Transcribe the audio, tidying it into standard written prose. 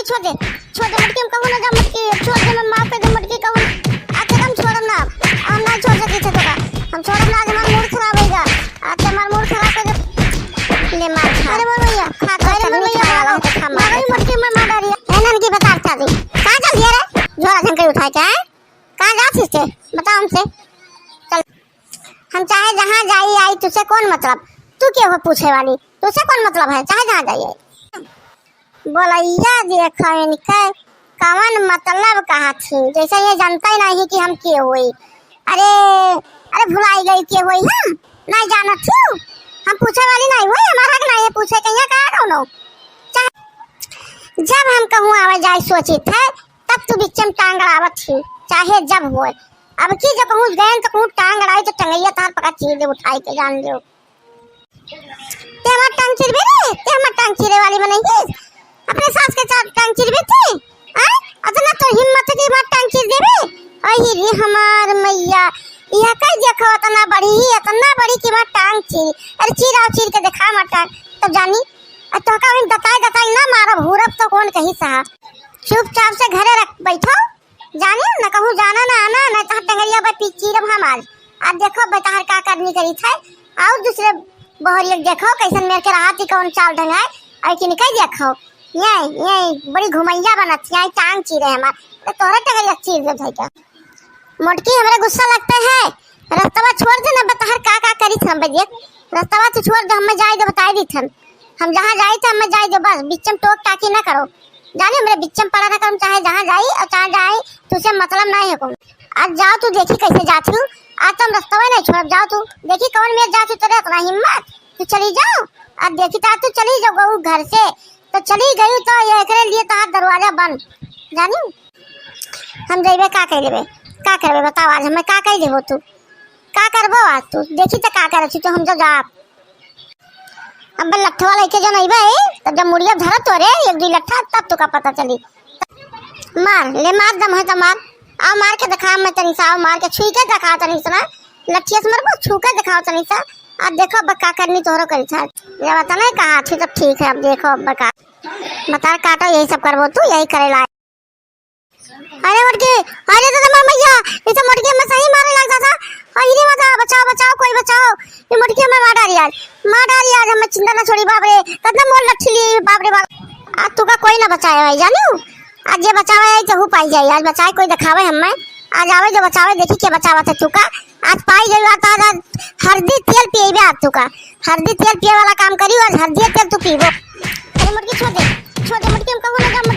छोड़ दे मटकी हम कहूं ना जा मटकी छोड़ दे मैं माफ कर दे मटकी कहूं आके हम छोड़म ना हम ना छोड़ सकी थे तोरा हम छोड़म ना आज हमार मूड खराब होएगा आज हमार मूड खराब कर दे ले मार खा अरे मोर भैया खा अरे मोर भैया मारो मटकी में मार रही है नन की बता था दी कहां चल दिया रे झोला झंके उठा के कहां जाती थे बता हमसे चल हम चाहे जहां जाई आई तुझसे कौन मतलब तू क्या हो पूछे वाली तुझसे कौन मतलब है चाहे जहां जाइए बोलैया देखा इनके कवन मतलब कहा थी जैसे ये जानता ही नहीं कि हम के हुई अरे अरे भुलाई गई के हुई हम नहीं जानत थी हम पूछे वाली नहीं हुई हमारा हक नहीं है पूछे कहिया कहा कौनो जब हम कहूँ आवे जाए सोची थे तब तू बीच में टांग अड़ावत थी चाहे जब होए अब की जब कहूँ गए तो कहूँ टांग अड़ाई तो टंगैया तार पका चीर दे उठाई के जान लियो ते हमार टांग चिरबे रे ते हमार टांग चिरे वाली में नहीं है अपने सास के साथ टांग चिरबे थे हैं अतना तो हिम्मत है कि हमार टांग चिर देबे अही रे हमार मैया यह कई देखो इतना बड़ी कि हमार टांग चिर अरे चीर के दिखा हमार टांग तब जानी तो का हम बताई ना मारब हुरब तो कौन कही सहा चुपचाप से घरे रख बैठो जाने ना कहूँ जाना ना आना ना तो टंगरिया पर चीरब हम आज देखो बताहर का करनी करी थे आओ दूसरे बहरिया देखो कैसन मेरे के रात ही कौन चाल ढंगाए आई कि निकल देखो ये बड़ी घुमैया बनत है टांग चीरे हमार तो तोरे टंगरिया चीर दे भाई क्या मोटकी हमरा गुस्सा लगता है रास्ता छोड़ दे ना बताहर का करी हम बजे रास्ता तू छोड़ दे हम जाए दे बताई दी हम जहां जाए थे हम जाए दे बस बीच में टोक टाकी ना करो जाने मेरे बीच में पड़ा ना करो चाहे जहां जाई और चाहे जाए तुझसे मतलब नहीं है कौन आज जाओ तू देखी कैसे जाती हूँ आज तुम रास्ता नहीं छोड़ जाओ तू देखी कौन मेरे जाती तेरे इतना हिम्मत तू चली जाओ आज देखी तू चली जाओ घर से तो चली गई तो ये करे लिए तो दरवाजा बंद जानी हम जेबे का कह लेबे का करबे बताओ आज हमें का कह देबो तू का करबो आज तू देखी तो का करे तो हम जो जा अब लट्ठवा लेके जो नहीं भाई तब जब मुड़िया धरा तो रे एक दो लट्ठा तब तो का पता चली मार ले मार दम है तो मार आ मार के दिखा मैं तनी सा मार के छुई के दिखा तनी सा लट्ठिया से मरबो छू के दिखाओ तनी सा अब देखो अब का करनी तोहरो करी था ये बता नहीं कहा थी तो ठीक है अब देखो अब बता काटो यही सब करबो तू यही करे ला अरे मुर्गी अरे तो मार मैया इस मुर्गी में सही मारे लगता था अरे बचाओ कोई बचाओ ये मुर्गी हमें मार डाली आज हमें चिंता ना छोड़ी बाप रे कितना मोल लट्ठी ली बाप रे बाप आज तू का कोई ना बचाए भाई जानियो आज ये बचावे है तो हु पाई जाए आज बचाए कोई दिखावे हमें आज आवे जो बचावे देखी के बचावा था तू का आज पाई गई आता आज हल्दी तेल पिएबे आज तू का हल्दी तेल पिए वाला काम करी आज हल्दी तेल तू पीबो अरे मुर्गी छोड़ दे मुर्गी हम कहूं ना